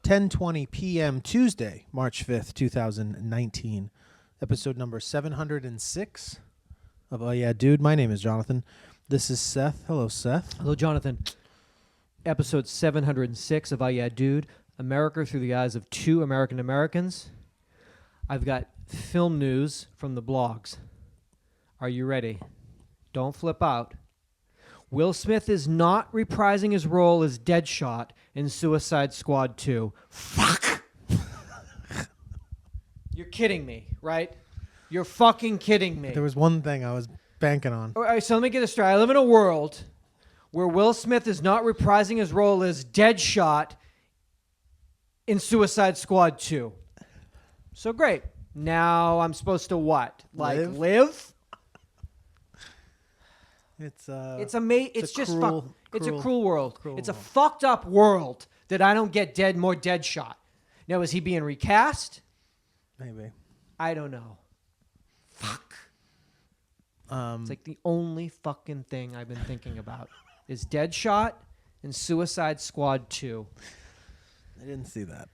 10:20 p.m. Tuesday, March 5th, 2019. Episode number 706 of Oh Yeah Dude. My name is Jonathan. This is Seth. Hello, Seth. Hello, Jonathan. Episode 706 of Oh Yeah Dude. America through the eyes of two American Americans. I've got film news from the blogs. Are you ready? Don't flip out. Will Smith is not reprising his role as Deadshot in Suicide Squad 2. Fuck! You're kidding me, right? You're fucking kidding me. There was one thing I was banking on. All right, so let me get this straight. I live in a world where Will Smith is not reprising his role as Deadshot in Suicide Squad 2. So great. Now I'm supposed to what? Like live? It's a cruel world. It's a fucked up world that I don't get more Deadshot. Now, is he being recast? Maybe. I don't know. Fuck. It's like the only fucking thing I've been thinking about is Deadshot and Suicide Squad 2. I didn't see that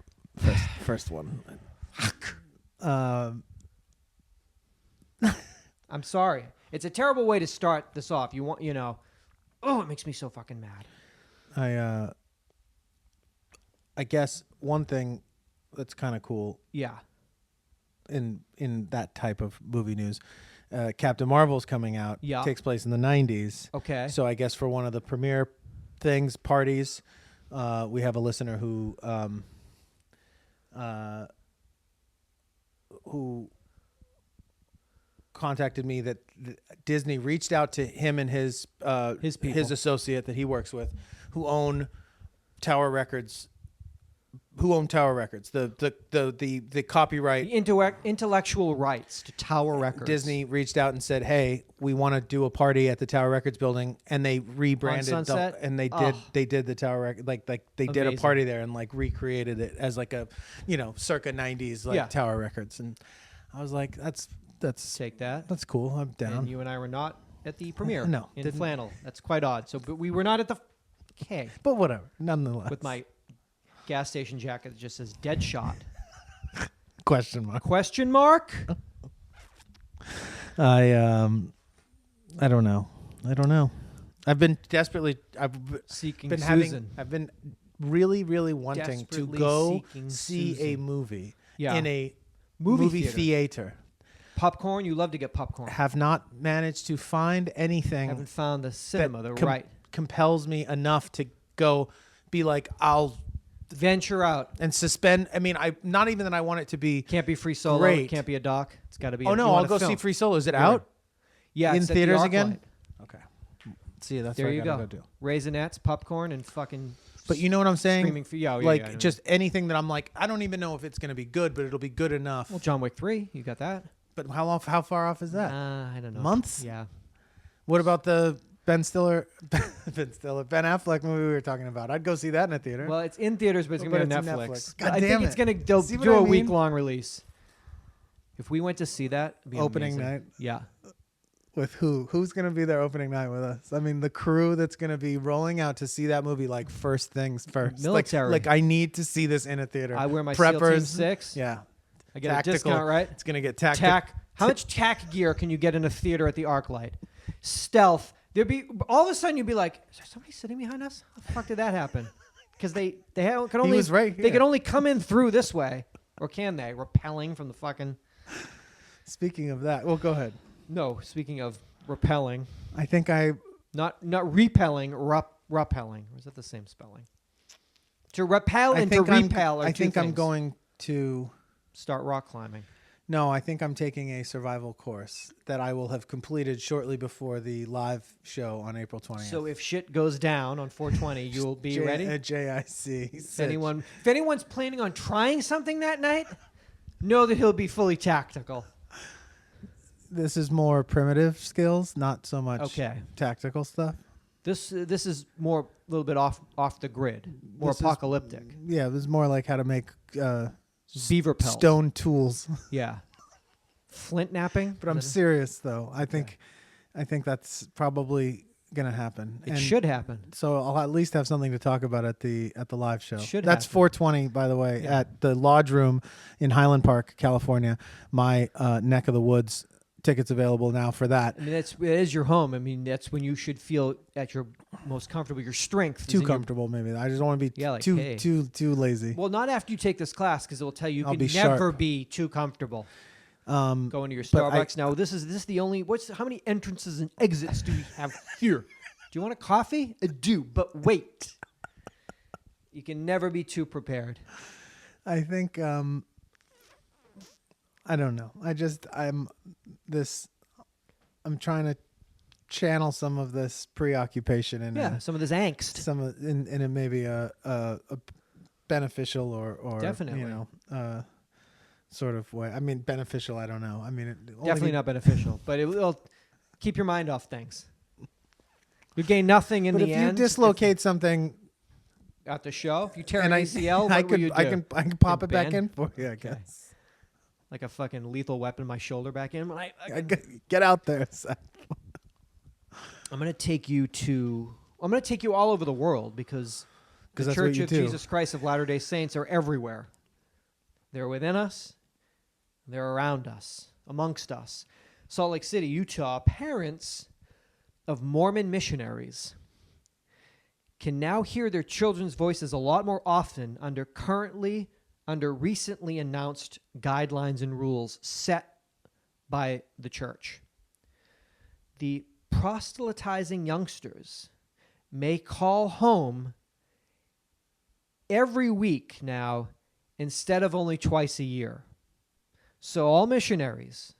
first one. Fuck. I'm sorry. It's a terrible way to start this off. It makes me so fucking mad. I guess one thing that's kind of cool. Yeah. In that type of movie news, Captain Marvel's coming out. Yeah. Takes place in the 90s. Okay. So I guess for one of the premiere parties, we have a listener who contacted me that Disney reached out to him and his associate that he works with, who own Tower Records. The copyright, the intellectual rights to Tower Records. Disney reached out and said, "Hey, we want to do a party at the Tower Records building," and they rebranded and they did the Tower Records like they did a party there and like recreated it as like a circa 90s Tower Records, and I was like, that's take that. That's cool. I'm down. And you and I were not at the premiere. No, in flannel. That's quite odd. So, but we were not at the. Okay, but whatever. Nonetheless, with my gas station jacket that just says Deadshot. Question mark. I don't know. I've been seeking Susan. I've been really, really wanting to go see Susan. A movie in a movie theater. Popcorn. You love to get popcorn. Have not managed to find anything. Haven't found the cinema. Compels me enough to go. Be like, I'll venture out and suspend. I mean, not even that I want it to be. Can't be Free Solo. Great. It can't be a doc. It's got to be. I'll go see Free Solo. Is it out? Yeah, in theaters again. Okay. See, that's there what you I gotta go do. Raisinets, popcorn, and fucking. But you know what I'm saying? Screaming for just anything that I'm like, I don't even know if it's gonna be good, but it'll be good enough. Well, John Wick 3, you got that. But how far off is that? I don't know. Months? Yeah. What about the Ben Affleck movie we were talking about? I'd go see that in a theater. Well, it's in theaters, but it's going to be on Netflix. God I damn think it. it's going to do a week-long release. If we went to see that, it'd be opening amazing. night? Yeah. With who? Who's going to be there opening night with us? I mean, the crew that's going to be rolling out to see that movie, like first things first. Military. Like I need to see this in a theater. I wear my Preppers. SEAL Team 6. Yeah. I get a discount, right? It's going to get tack. How much tack gear can you get in a theater at the ArcLight? Stealth. There'd be all of a sudden you'd be like, is there somebody sitting behind us? How the fuck did that happen? Because they could only they could only come in through this way, or can they? Rappelling from the fucking. Speaking of that, well, go ahead. No, speaking of repelling, I think not repelling, rappelling. Or is that the same spelling? To repel and to repel are I two think things. I'm going to start rock climbing. No, I think I'm taking a survival course that I will have completed shortly before the live show on April 20th. So if shit goes down on 420, you'll be ready? At JIC. If anyone's planning on trying something that night, know that he'll be fully tactical. This is more primitive skills, not so much tactical stuff. This is more a little bit off the grid, more apocalyptic. Yeah, this is more like how to make beaver pelts, stone tools. Yeah, flint napping. But I'm serious though. I think that's probably gonna happen. It should happen. So I'll at least have something to talk about at the live show. That's happen. 420, by the way, at the Lodge Room in Highland Park, California. My neck of the woods. Tickets available now for that. I mean, it is your home. I mean, that's when you should feel at your most comfortable. Your strength. Too comfortable, maybe. I just don't want to be too lazy. Well, not after you take this class, because it will tell you I'll can never be too comfortable. Going to your Starbucks. Now, this is the only. How many entrances and exits do we have here? Do you want a coffee? I do, but wait. You can never be too prepared. I think. I don't know. I'm trying to channel some of this preoccupation in some of this angst. In maybe a beneficial or definitely sort of way. I mean, beneficial. I don't know. I mean, definitely not beneficial, but it will keep your mind off things. You gain nothing in the end. But if you dislocate something at the show, if you tear an ACL, what will you do? I can pop it back in for you. I guess. Like a fucking lethal weapon, my shoulder back in. Get out there, Seth. I'm gonna take you all over the world because the Church of Jesus Christ of Latter-day Saints are everywhere. They're within us. They're around us, amongst us. Salt Lake City, Utah, parents of Mormon missionaries can now hear their children's voices a lot more often under recently announced guidelines and rules set by the church. The proselytizing youngsters may call home every week now instead of only twice a year. So all missionaries,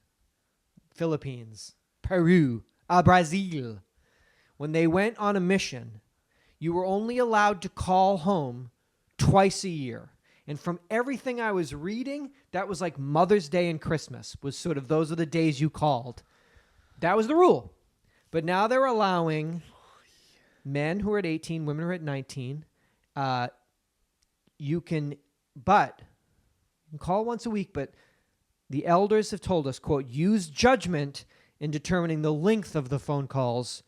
Philippines, Peru, Brazil, when they went on a mission, you were only allowed to call home twice a year. And from everything I was reading, that was like Mother's Day and Christmas was sort of those are the days you called. That was the rule. But now they're allowing men who are at 18, women who are at 19. You can call once a week, but the elders have told us, quote, use judgment in determining the length of the phone calls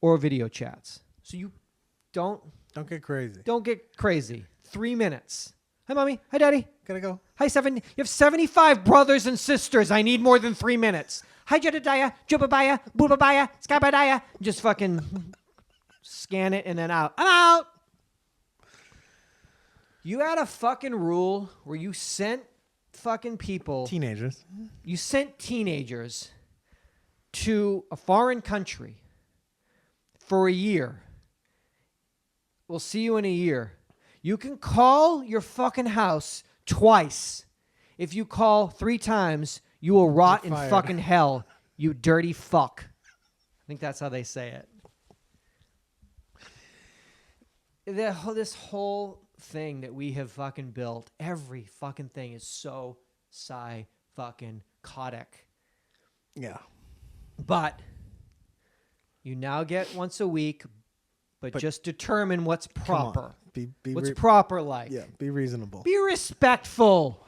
or video chats. So you don't get crazy. Don't get crazy. 3 minutes. Hi, Mommy. Hi, Daddy. Gotta go. Hi, you have 75 brothers and sisters. I need more than 3 minutes. Hi, Jedediah, Jubadiah, Boobadiah, Skabadiah. Just fucking scan it and then out. I'm out. You had a fucking rule where you sent fucking people. Teenagers. You sent teenagers to a foreign country for a year. We'll see you in a year. You can call your fucking house twice. If you call 3 times, you will rot in fucking hell, you dirty fuck. I think that's how they say it. This whole thing that we have fucking built, every fucking thing is so psy-fucking-cotic. Yeah. But you now get once a week, but just determine what's proper. What's proper like. Yeah, be reasonable. Be respectful.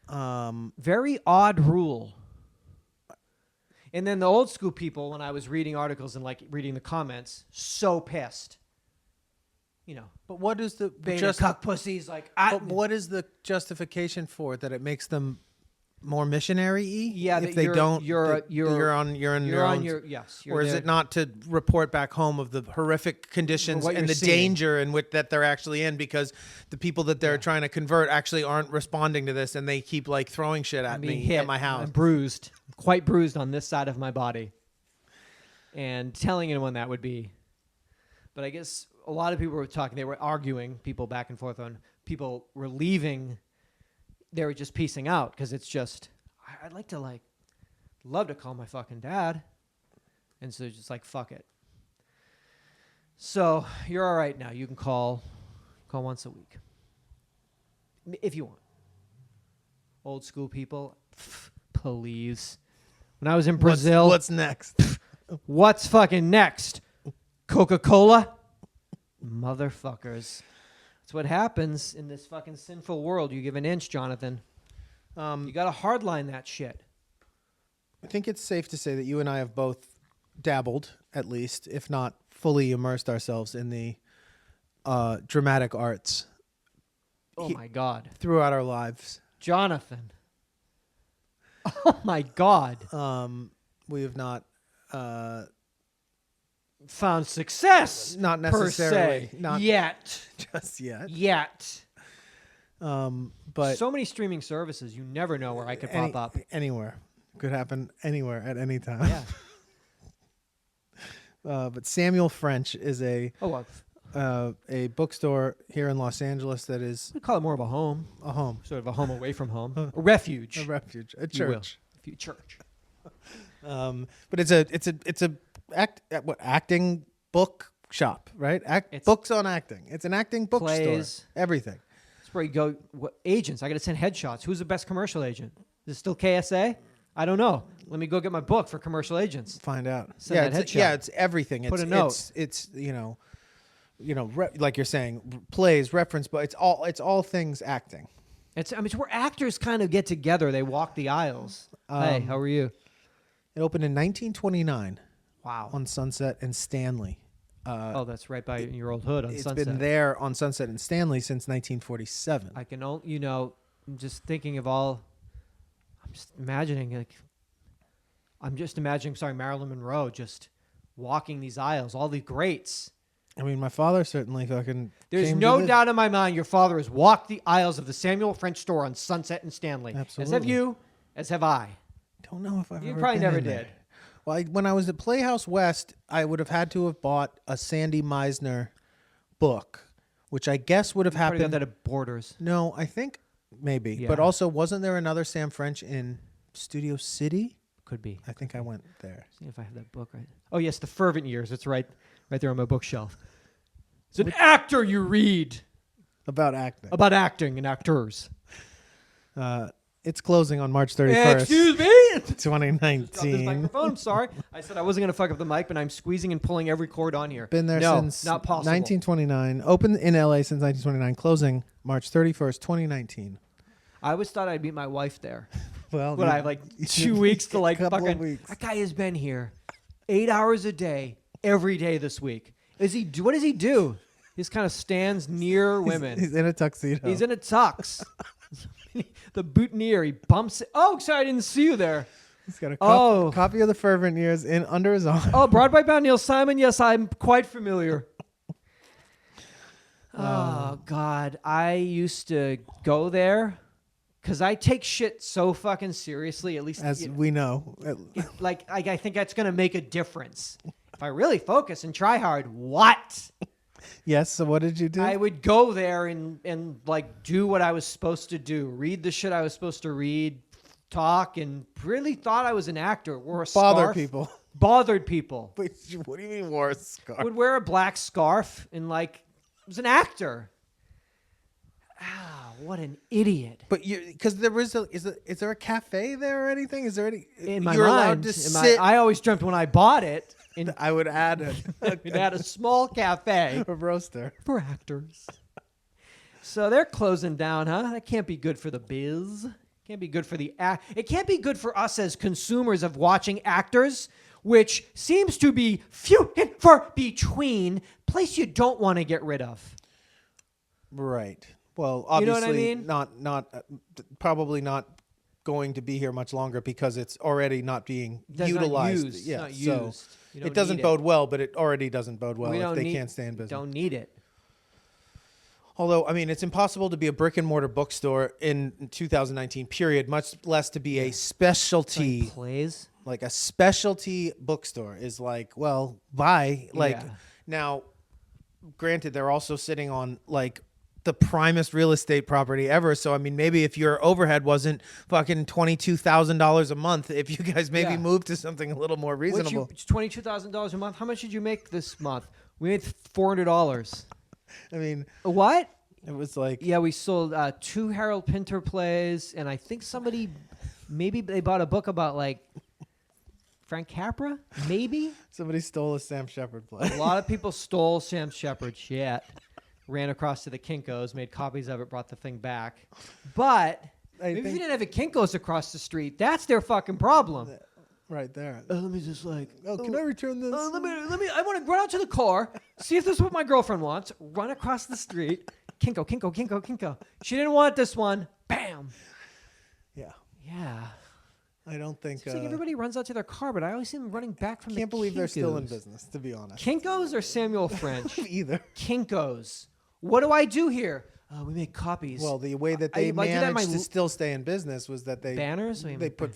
Very odd rule. And then the old school people, when I was reading articles and like reading the comments, so pissed. You know. But what is the cuck pussies like? But what is the justification for it, that it makes them more missionary-y? Yeah, if they don't, you're on your own. Yes. Or is it not to report back home of the horrific conditions and the danger in which that they're actually in, because the people that they're trying to convert actually aren't responding to this, and they keep like throwing shit at me at my house. I'm bruised, quite bruised on this side of my body, and telling anyone that would be. But I guess a lot of people were talking. They were arguing, people back and forth on people were leaving. They were just piecing out because it's just, I'd like to love to call my fucking dad. And so just like, fuck it. So you're all right now. You can call once a week. If you want. Old school people, please. When I was in Brazil. What's next? What's fucking next? Coca-Cola? Motherfuckers. That's what happens in this fucking sinful world. You give an inch, Jonathan. You got to hardline that shit. I think it's safe to say that you and I have both dabbled, at least, if not fully immersed ourselves in the dramatic arts. Oh my God. Throughout our lives. Jonathan. Oh my God. We have not found success. Not necessarily. Per se. Not yet. Just yet. Yet. But so many streaming services, you never know where I could pop up. Anywhere. Could happen anywhere at any time. Yeah. But Samuel French is a bookstore here in Los Angeles that is... We call it more of a home. A home. Sort of a home away from home. A refuge. A refuge. A church. Church. But it's a acting book shop, right? Books on acting. It's an acting bookstore. Plays. Everything. That's where you go. Agents. I got to send headshots. Who's the best commercial agent? Is it still KSA? I don't know. Let me go get my book for commercial agents. Find out. Send that headshot. It's everything. Put a note. It's like you're saying, plays, reference, but it's all things acting. It's where actors kind of get together. They walk the aisles. Hey, how are you? It opened in 1929. Wow. On Sunset and Stanley. That's right by your old hood on Sunset. It's been there on Sunset and Stanley since 1947. I can only, I'm just thinking of all. I'm just imagining Marilyn Monroe just walking these aisles, all these greats. I mean, my father certainly fucking. There's no doubt in my mind your father has walked the aisles of the Samuel French store on Sunset and Stanley. Absolutely. As have you, as have I. Don't know if I've You ever probably been never in did. there. Well, when I was at Playhouse West, I would have had to have bought a Sandy Meisner book, which I guess would have happened. Got that at Borders. No, I think maybe. Yeah. But also, wasn't there another Sam French in Studio City? Could be. I think I went there. See if I have that book right. Oh yes, The Fervent Years. It's right there on my bookshelf. It's an actor you read about acting. About acting and actors. It's closing on March 31st. Excuse me? 2019. This microphone. I'm sorry. I said I wasn't going to fuck up the mic, but I'm squeezing and pulling every cord on here. Been there since not possible. 1929. Open in LA since 1929. Closing March 31st, 2019. I always thought I'd meet my wife there. Well, but I have 2 weeks to fucking weeks. That guy has been here 8 hours a day, every day this week. What does he do? He just kind of stands near women. He's in a tuxedo. He's in a tux. The boutonniere, he bumps it. Oh, sorry, I didn't see you there. He's got a copy of The Fervent Years under his arm. Oh, Broadway bound Neil Simon. Yes, I'm quite familiar. Oh, God. I used to go there because I take shit so fucking seriously, at least. As we know. I think that's going to make a difference. If I really focus and try hard, what? Yes, so what did you do? I would go there and do what I was supposed to do. Read the shit I was supposed to read, talk, and really thought I was an actor. Wore a scarf. Bothered people. Wait, what do you mean wore a scarf? Would wear a black scarf and was an actor. Ah, what an idiot. But because is there a cafe there or anything? Is there any? In my you're mind, allowed to sit. I always dreamt when I bought it. I would add a small cafe. A roaster. For actors. So they're closing down, huh? That can't be good for the biz. Can't be good for it can't be good for us as consumers of watching actors, which seems to be few and far between. Place you don't want to get rid of. Right. Well, obviously, you know what I mean? not probably not going to be here much longer because it's already not being utilized. Not used. Yeah, not so used. it doesn't bode well, but it already doesn't bode well if they can't stay in business. Don't need it. Although, I mean, it's impossible to be a brick and mortar bookstore in 2019, period, much less to be a specialty. Plays? Like a specialty bookstore is bye. Now, granted, they're also sitting on the primest real estate property ever. So, I mean, maybe if your overhead wasn't fucking $22,000 a month, if you guys maybe moved to something a little more reasonable. It's $22,000 a month. How much did you make this month? We made $400. I mean, what? It was we sold 2 Harold Pinter plays, and I think maybe they bought a book about Frank Capra. Maybe somebody stole a Sam Shepard play. A lot of people stole Sam Shepard shit. Ran across to the Kinko's, made copies of it, brought the thing back. But maybe if you didn't have a Kinko's across the street, that's their fucking problem. right there. Let me just like. Oh, can I return this? Let me. I want to run out to the car, see if this is what my girlfriend wants. Run across the street. Kinko, kinko, kinko, kinko. She didn't want this one. Bam. Yeah. Yeah. I don't think. It's like everybody runs out to their car, but I always see them running back from the Can't believe they're still in Kinkos. business, to be honest. Kinkos or Samuel French? Either. Kinkos. What do I do here? We make copies. Well, the way that they managed to still stay in business was that they banners. They put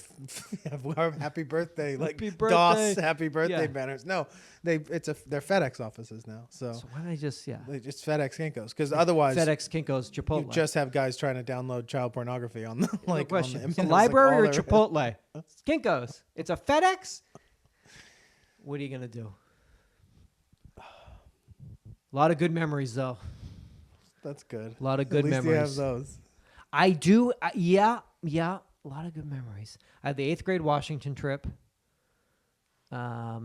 happy birthday, like Happy birthday. DOS happy birthday Yeah. banners. No, they're FedEx offices now. So why don't I just they just FedEx Kinkos, because otherwise FedEx, Kinkos, Chipotle. you just have guys trying to download child pornography on the No like question. on the It's a images, library like, or Chipotle? Kinkos. It's a FedEx. What are you gonna do? A lot of good memories, though. That's good. A lot of good At least memories. you have those. I do. Yeah. A lot of good memories. I had the 8th grade Washington trip. My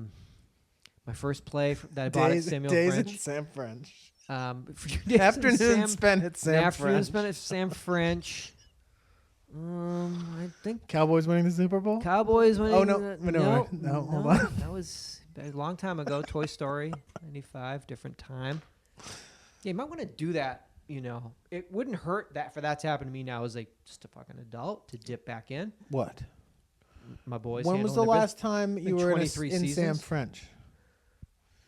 first play that I bought at Samuel Days French. at Sam French. Afternoon spent at Sam Afternoon French. spent at Sam French. I think Cowboys winning the Super Bowl. Cowboys winning. Oh, no. No, hold on. That was a long time ago. Toy Story, 95, different time. Yeah, you might want to do that. You know, it wouldn't hurt that for that to happen to me now as just a fucking adult to dip back in. What? My boys. When was the last time you were in Sam seasons? French?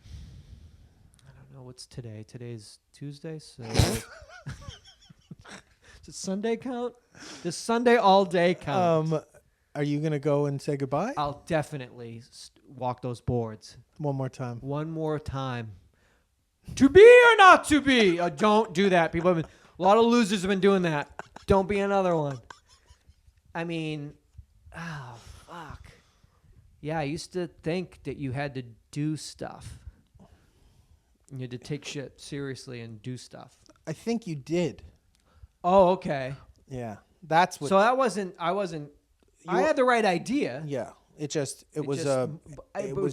I don't know what's today. Today's Tuesday, so does Sunday count? Does Sunday all day count? Are you gonna go and say goodbye? I'll definitely walk those boards One more time. one more time. To be or not to be? Don't do that. People have been, a lot of losers have been doing that. Don't be another one. I mean, oh fuck. Yeah, I used to think that you had to do stuff. You had to take shit seriously and do stuff. I think you did. Oh, okay. Yeah, that's what. So I wasn't. I had the right idea. Yeah, it was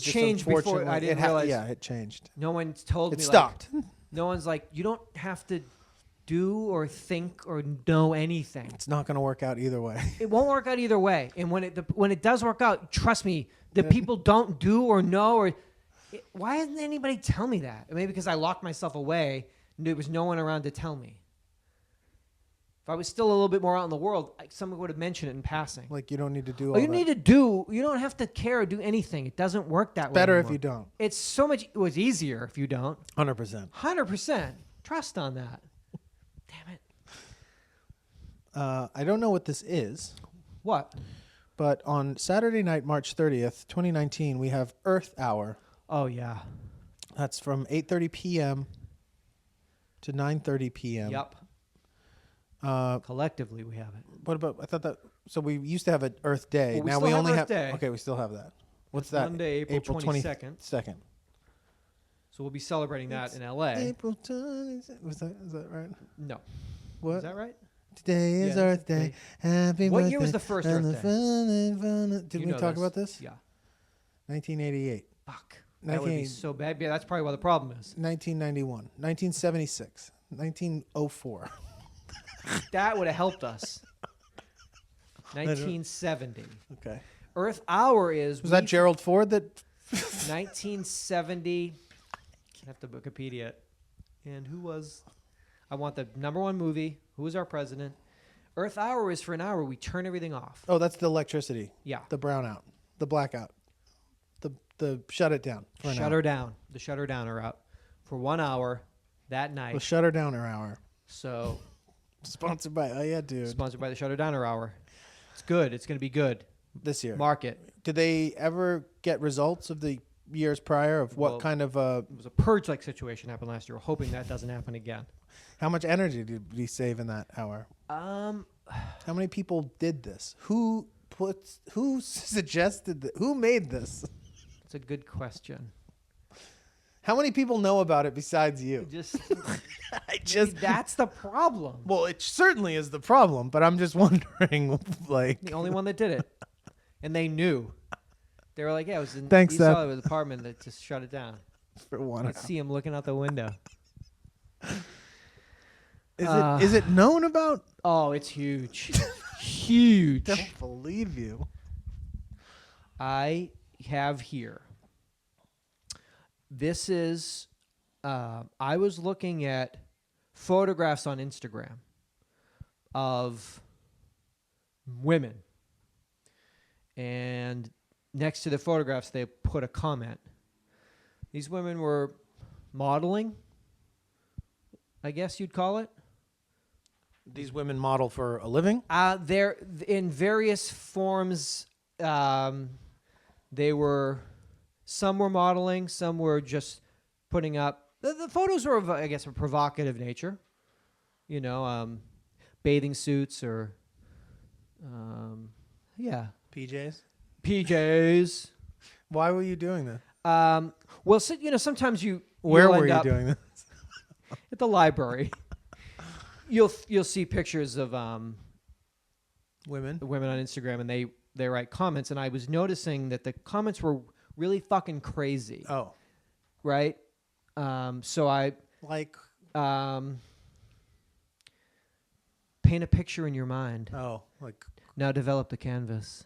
just changed before I didn't realize. Yeah, it changed. No one told me. It stopped. Like, no one's like, you don't have to do or think or know anything. It's not going to work out either way. It won't work out either way. And when it does work out, trust me, the people don't do or know or. Why hasn't anybody tell me that? Maybe because I locked myself away and there was no one around to tell me. If I was still a little bit more out in the world, someone would have mentioned it in passing. Like you don't need to do. You don't have to care or do anything. It doesn't work that way. Better anymore. if you don't. It's so much. It was easier if you don't. 100%. 100%. Trust on that. Damn it. I don't know what this is. What? But on Saturday night, March 30th, 2019, we have Earth Hour. Oh yeah. That's from 8:30 p.m. to 9:30 p.m. Yep. Collectively, we have it. What about? I thought that. So we used to have an Earth Day. Well, we now still we have only Earth have. Day. Okay, we still have that. What's It's that? Monday, April 22nd. 22nd. So we'll be celebrating that in LA. April 22nd. Is that right? No. What? Is that right? Today is Yeah, Earth Day. Happy What birthday. year was the first and Earth Did You we know talk about this? Yeah. 1988. Fuck. That would be so bad. Yeah, that's probably what the problem is. 1991. 1976. 1904. That would have helped us. 1970. Okay. Earth Hour is... Was that Gerald Ford that... 1970. I have to Wikipedia it. And who was... I want the number one movie. Who was our president? Earth Hour is for an hour. We turn everything off. Oh, that's the electricity. Yeah. The brownout. The blackout. The shut it down. For an Shut hour. her down. The shutter downer out for 1 hour that night. The Shutter Downer Hour. So... Sponsored by UhhYeahDude. Sponsored by the Shutter Downer Hour. It's good. It's going to be good. This year. Mark it. Did they ever get results of the years prior of what kind of... It was a purge-like situation happened last year. We're hoping that doesn't happen again. How much energy did we save in that hour? How many people did this? Who suggested that? Who made this? It's a good question. How many people know about it besides you? That's the problem. Well, it certainly is the problem, but I'm just wondering, like... The only one that did it. And they knew. They were like, yeah, it was in Thanks, East Hollywood apartment that just shut it down. For one. Let's see him looking out the window. Is it known about? Oh, it's huge. Huge. I don't believe you. I have here. This is, I was looking at photographs on Instagram of women. And next to the photographs, they put a comment. These women were modeling, I guess you'd call it. These women model for a living? They're in various forms. They were, some were modeling, some were just putting up. The photos were of, I guess, a provocative nature. You know, bathing suits or, yeah. PJs. Why were you doing that? Well, so, you know, sometimes Where were you doing this? At the library. You'll see pictures of women on Instagram, and they write comments, and I was noticing that the comments were really fucking crazy. Oh, right. So I paint a picture in your mind. Oh, like now develop the canvas.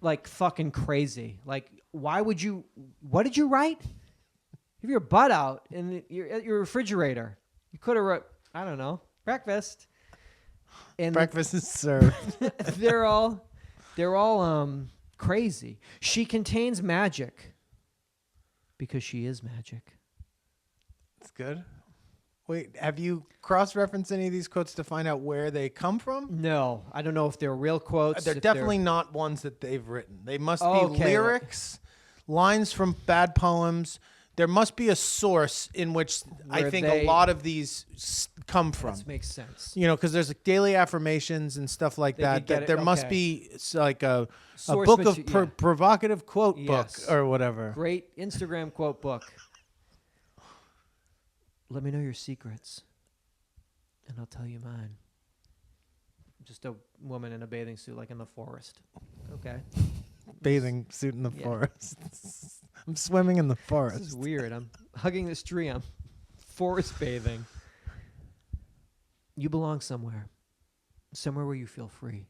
Like fucking crazy. Like, why would you? What did you write? Have your butt out in your refrigerator. You could have wrote, I don't know, breakfast. And breakfast is served. they're all crazy. She contains magic because she is magic. That's good. Wait, have you cross-referenced any of these quotes to find out where they come from? No, I don't know if they're real quotes. They're definitely not ones that they've written. They must be lyrics, lines from bad poems. There must be a source in which I think a lot of these come from. That makes sense. You know, because there's like daily affirmations and stuff like that. There must be like a book of provocative quote book or whatever. Great Instagram quote book. Let me know your secrets, and I'll tell you mine. Just a woman in a bathing suit, like in the forest. Okay. Bathing suit in the forest. I'm swimming in the forest. This is weird. I'm hugging this tree. I'm forest bathing. You belong somewhere where you feel free.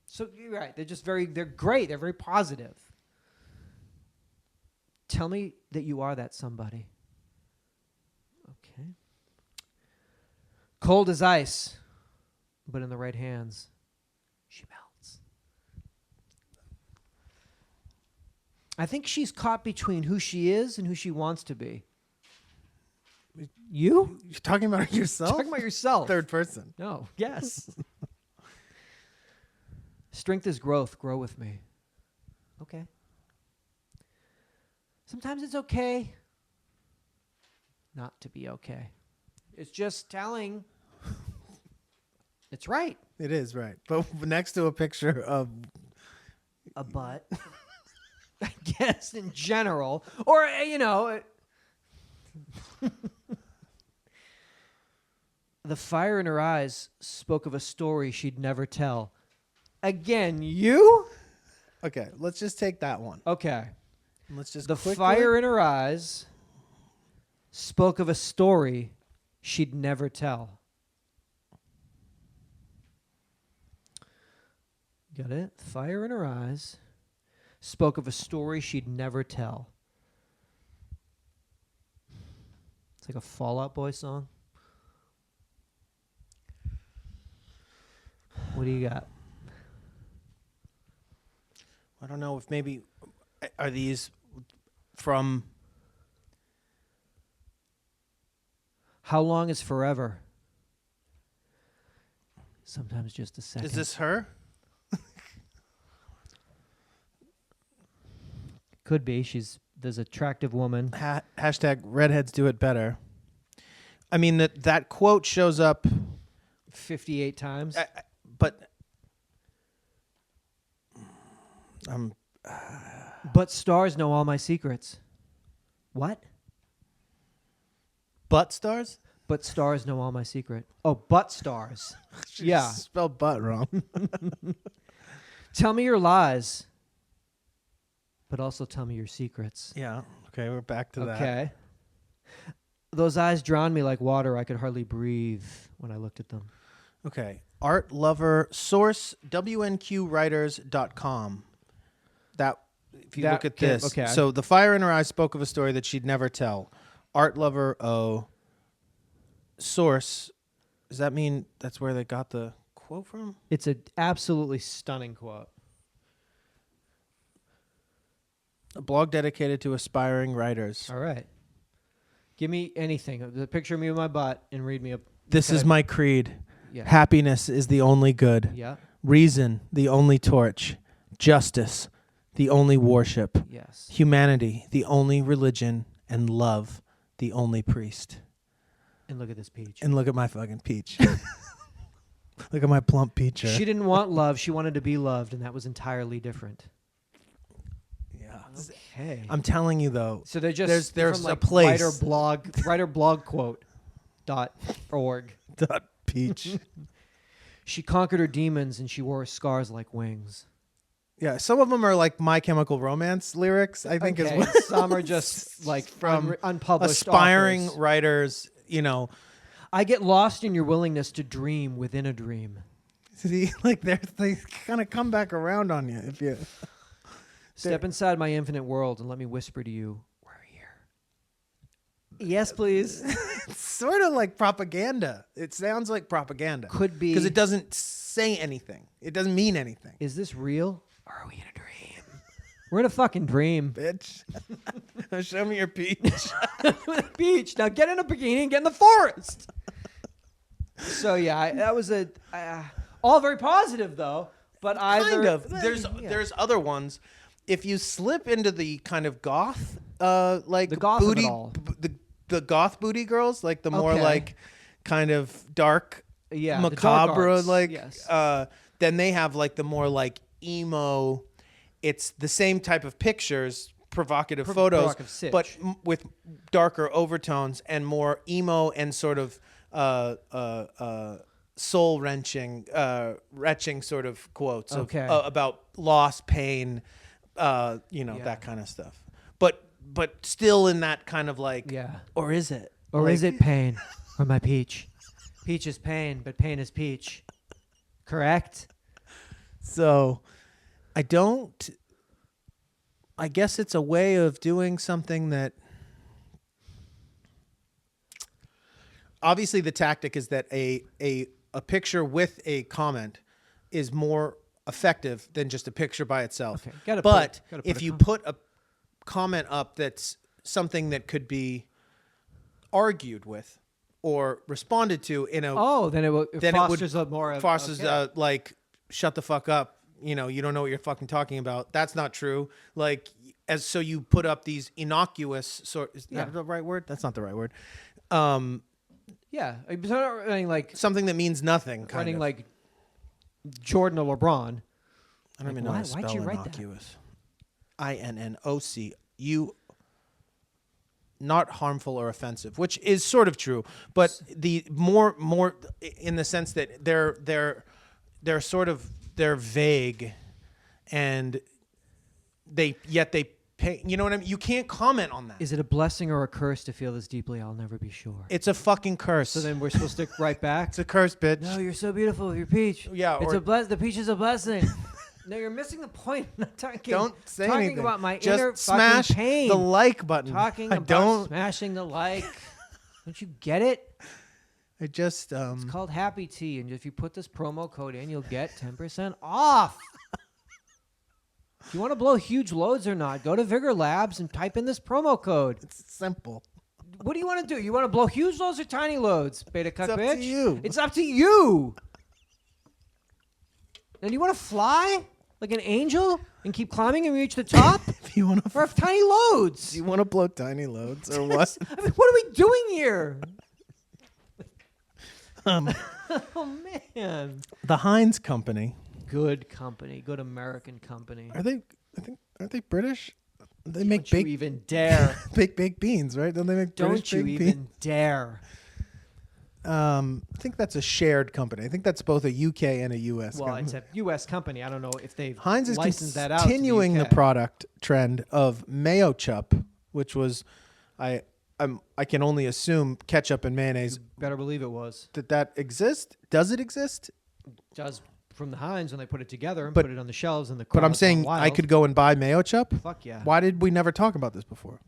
So you're right. They're great. They're very positive. Tell me that you are that somebody. Okay. Cold as ice, but in the right hands, she melts. I think she's caught between who she is and who she wants to be. You? You're talking about yourself? Talking about yourself. Third person. No. Yes. Strength is growth. Grow with me. Okay. Sometimes it's okay not to be okay. It's just telling. It's right. It is right. But next to a picture of a butt, I guess in general, or you know, the fire in her eyes spoke of a story she'd never tell. Again, you? Okay, let's just take that one. Okay. Let's just the fire in her eyes spoke of a story she'd never tell. Got it? Fire in her eyes spoke of a story she'd never tell. It's like a Fall Out Boy song. What do you got? I don't know if maybe are these from How long is forever? Sometimes just a second. Is this her? Could be. There's an attractive woman. Hashtag redheads do it better. I mean, that quote shows up 58 times. But but stars know all my secrets. What? Butt stars? But stars know all my secret. Oh, butt stars. Yeah. Spelled butt wrong. Tell me your lies, but also tell me your secrets. Yeah. Okay, we're back to that. Okay. Those eyes drowned me like water. I could hardly breathe when I looked at them. Okay. Art lover source WNQwriters.com. That if you look at this. Okay. So the fire in her eyes spoke of a story that she'd never tell. Art lover O. Source. Does that mean that's where they got the quote from? It's an absolutely stunning quote. A blog dedicated to aspiring writers. All right. Give me anything. The picture of me with my butt and read me a... This is my creed. Yeah. Happiness is the only good. Yeah. Reason, the only torch. Justice, the only worship. Yes. Humanity, the only religion. And love, the only priest. And look at this peach. And look at my fucking peach. Look at my plump peach. She didn't want love. She wanted to be loved, and that was entirely different. Yeah. Okay. I'm telling you, though. So there's a place. writerblog.org. Peach. She conquered her demons, and she wore scars like wings. Yeah, some of them are like My Chemical Romance lyrics, I think, as well. Some are just like from unpublished aspiring authors. Writers, you know. I get lost in your willingness to dream within a dream. See, like they kind of come back around on you if you step inside my infinite world and let me whisper to you, we're here. Yes, please. It's sort of like propaganda. It sounds like propaganda. Could be. Because it doesn't say anything. It doesn't mean anything. Is this real? Or are we in a dream? We're in a fucking dream. Bitch. Show me your peach. Peach. Now get in a bikini and get in the forest. So, yeah, that was all very positive, though. But kind of. There's other ones. If you slip into the kind of goth, like the goth booty, of it all. The goth booty girls, like the more like kind of dark, macabre, like. Yes. Then they have like the more like emo. It's the same type of pictures, provocative photos, but with darker overtones and more emo and sort of soul wrenching sort of quotes about loss, pain, that kind of stuff. But still in that kind of like, or is it? Or like, is it pain? Or my peach? Peach is pain, but pain is peach. Correct? So I guess it's a way of doing something that obviously the tactic is that a picture with a comment is more effective than just a picture by itself. Okay. But if you put a comment up that's something that could be argued with or responded to in a fosters like shut the fuck up, you don't know what you're fucking talking about. That's not true. Like so you put up these innocuous is that the right word? That's not the right word. Running like something that means nothing. Running like Jordan or LeBron. I don't even know how to spell innocuous. INNOCU. Not harmful or offensive, which is sort of true, but the more in the sense that they're vague, and they pay. You know what I mean? You can't comment on that. Is it a blessing or a curse to feel this deeply? I'll never be sure. It's a fucking curse. So then we're supposed to write back. It's a curse, bitch. No, you're so beautiful. Your peach. Yeah, the peach is a blessing. No, you're missing the point. I'm not talking. Don't say anything. Talking about my Just inner smash fucking pain. The like button. Talking about smashing the like. Don't you get it? I just It's called Happy Tea, and if you put this promo code in, you'll get 10% off. If you want to blow huge loads or not, go to Vigor Labs and type in this promo code. It's simple. What do you want to do? You want to blow huge loads or tiny loads? Beta cut, bitch. It's up to you. It's up to you. And you want to fly like an angel and keep climbing and reach the top? If you want to, or have tiny loads? Do you want to blow tiny loads or what? I mean, what are we doing here? Oh man. The Heinz Company. Good company. Good American company. Aren't they British? They make baked. Don't you even dare. baked beans, right? Don't they make British Don't you baked even beans? dare. I think that's a shared company. I think that's both a UK and a US company. Well, it's a US company. I don't know if they've Heinz is licensed that out. Continuing to the product trend of mayo chup, which was I can only assume ketchup and mayonnaise. You better believe it was. Did that exist? Does it exist? Does from the Heinz when they put it together and put it on the shelves and the. But I'm saying I could go and buy Mayo Chup. Fuck yeah! Why did we never talk about this before?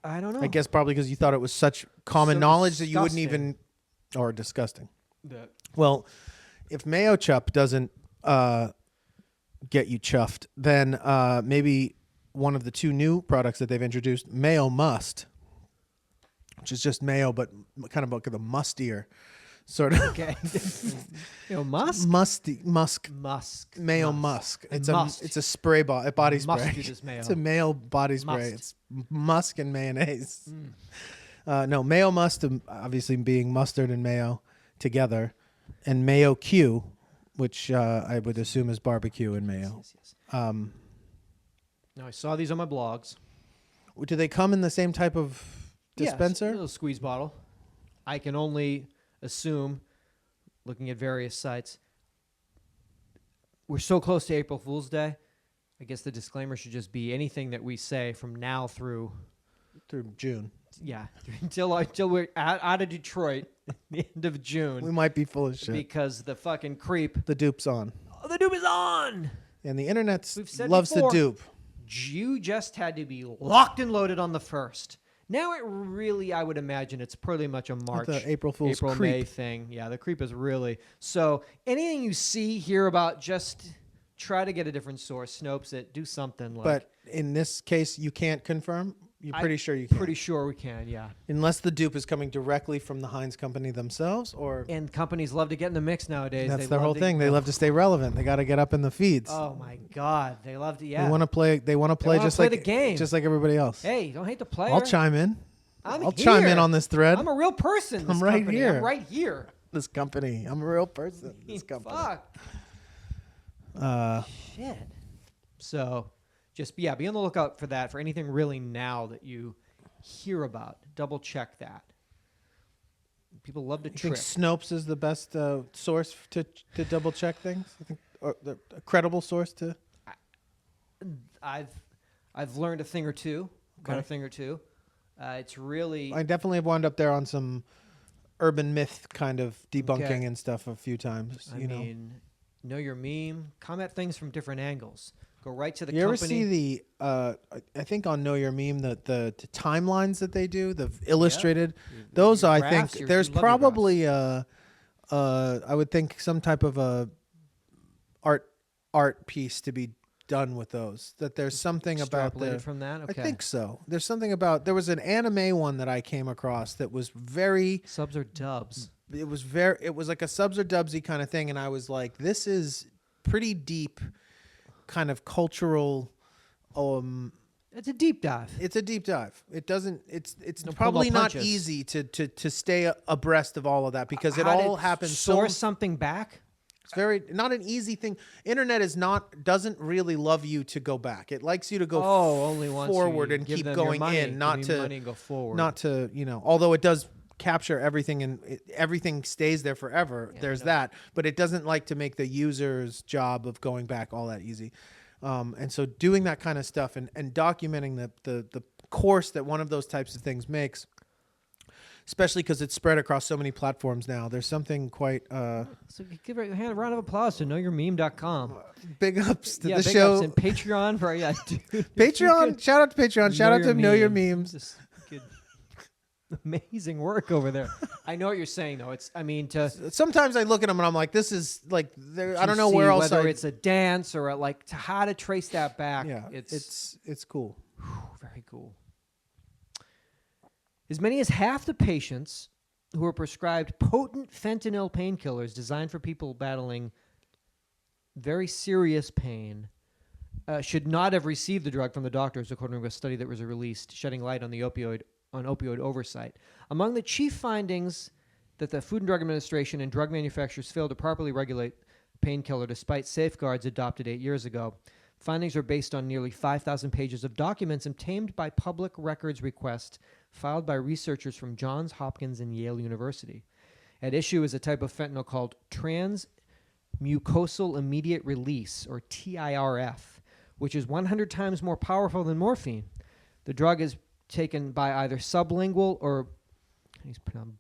I don't know. I guess probably because you thought it was such common knowledge that you wouldn't even, or disgusting. Well, if Mayo Chup doesn't get you chuffed, then maybe one of the 2 new products that they've introduced, Mayo Must, which is just mayo but kind of like the mustier sort of. Okay. Musk? Musk. Mayo Musk. It's a spray body spray. It's a male body spray. It's musk and mayonnaise. No, Mayo Must, obviously being mustard and mayo together, and Mayo Q, which I would assume is barbecue and mayo. Yes. Now I saw these on my blogs. Do they come in the same type of dispenser? Yes, a little squeeze bottle. I can only assume, looking at various sites, we're so close to April Fool's Day. I guess the disclaimer should just be anything that we say from now through June. Yeah, until we're out of Detroit at the end of June. We might be full of shit. Because the fucking creep. The dupe's on. Oh, the dupe is on! And the internet loves the dupe. You just had to be locked and loaded on the 1st. Now it really, I would imagine, it's pretty much a March, the April Fool's creep. May thing. Yeah, the creep is really. So anything you see, hear about, just try to get a different source. Snopes it. Do something. But in this case, you can't confirm? You're pretty sure you can? Pretty sure we can, yeah. Unless the dupe is coming directly from the Heinz company themselves, or... And companies love to get in the mix nowadays. That's their whole thing. They love to stay relevant. They got to get up in the feeds. Oh, my God. They love to, yeah. They want to play just like the game. Just like everybody else. Hey, don't hate the player. I'll chime in. I'll chime in on this thread. I'm a real person. I'm right here. I'm right here. This company. I'm a real person. This company. Fuck. Shit. So, just be on the lookout for that. For anything really now that you hear about, double check that. People love to trick. I think Snopes is the best source to double check things. I think, or a credible source to. I've learned a thing or two. Got a thing or two. It's really. I definitely have wound up there on some urban myth kind of debunking and stuff a few times. I mean, know your meme. Come at things from different angles. Go right to the company. You ever see the? I think on Know Your Meme the timelines that they do, the illustrated. Those I think there's probably I would think some type of a art piece to be done with those. That there's something about from that. Okay. I think so. There's something about there was an anime one that I came across that was very subs or dubs. It was like a subs or dubsy kind of thing, and I was like, this is pretty deep. Kind of cultural. It's a deep dive. It's a deep dive. It doesn't. It's probably not easy to stay abreast of all of that because it all happens. Source something back. It's not an easy thing. Internet doesn't really love you to go back. It likes you to go only forward and keep going in, not to go forward. Not to although it does capture everything and everything stays there forever. There's that, but it doesn't like to make the user's job of going back all that easy. And so doing that kind of stuff and documenting the course that one of those types of things makes, especially because it's spread across so many platforms now. There's something quite... So give a round of applause to knowyourmeme.com. Big ups to the show. And Patreon for UhhYeahDude. Patreon. Shout out to Patreon. Shout out to Know Your Memes. Amazing work over there. I know what you're saying, though. Sometimes I look at them and I'm like, this is like, I don't know where else. Whether it's a dance or how to trace that back. Yeah, it's cool. Very cool. As many as half the patients who are prescribed potent fentanyl painkillers designed for people battling very serious pain should not have received the drug from the doctors, according to a study that was released, shedding light on opioid oversight. Among the chief findings that the Food and Drug Administration and drug manufacturers failed to properly regulate painkiller despite safeguards adopted 8 years ago. Findings are based on nearly 5,000 pages of documents obtained by public records requests filed by researchers from Johns Hopkins and Yale University. At issue is a type of fentanyl called transmucosal immediate release, or TIRF, which is 100 times more powerful than morphine. The drug is taken by either sublingual or buccal,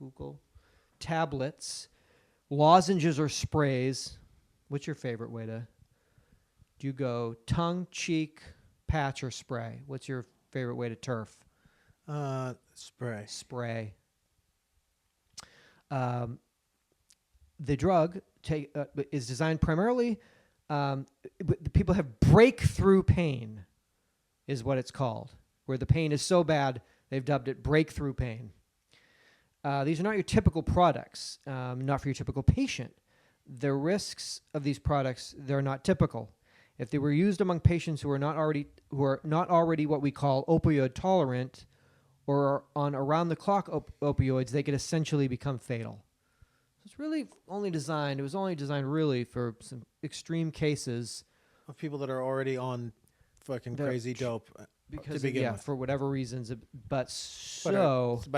buccal, tablets, lozenges or sprays. What's your favorite way to... Do you go tongue, cheek, patch, or spray? What's your favorite way to turf? Spray. Spray. The drug is designed primarily... people have breakthrough pain, is what it's called, where the pain is so bad, they've dubbed it breakthrough pain. These are not your typical products, not for your typical patient. The risks of these products, they're not typical. If they were used among patients who are not already what we call opioid tolerant or are on around-the-clock opioids, they could essentially become fatal. So it's really only designed, it was only designed really for some extreme cases. Of people that are already on fucking crazy dope because to begin with. For whatever reasons, but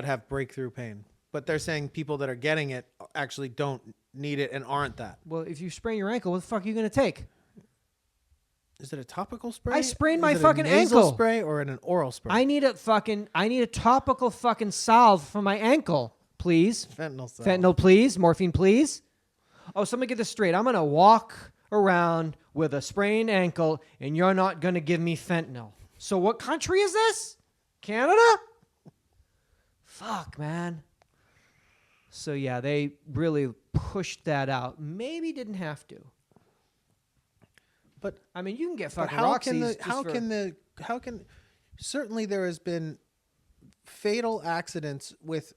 have breakthrough pain. But they're saying people that are getting it actually don't need it and aren't that. Well, if you sprain your ankle, what the fuck are you going to take? Is it a topical spray? I sprained my fucking ankle. Is it a nasal ankle. spray or an oral spray? I need a topical fucking salve for my ankle, please. Fentanyl salve. Fentanyl, please. Morphine, please. Oh, so let me get this straight. I'm going to walk around with a sprained ankle and you're not going to give me fentanyl. So what country is this? Canada? Fuck, man. So yeah, they really pushed that out. Maybe didn't have to. But I mean, you can get fucking Roxy's. How can certainly there has been fatal accidents with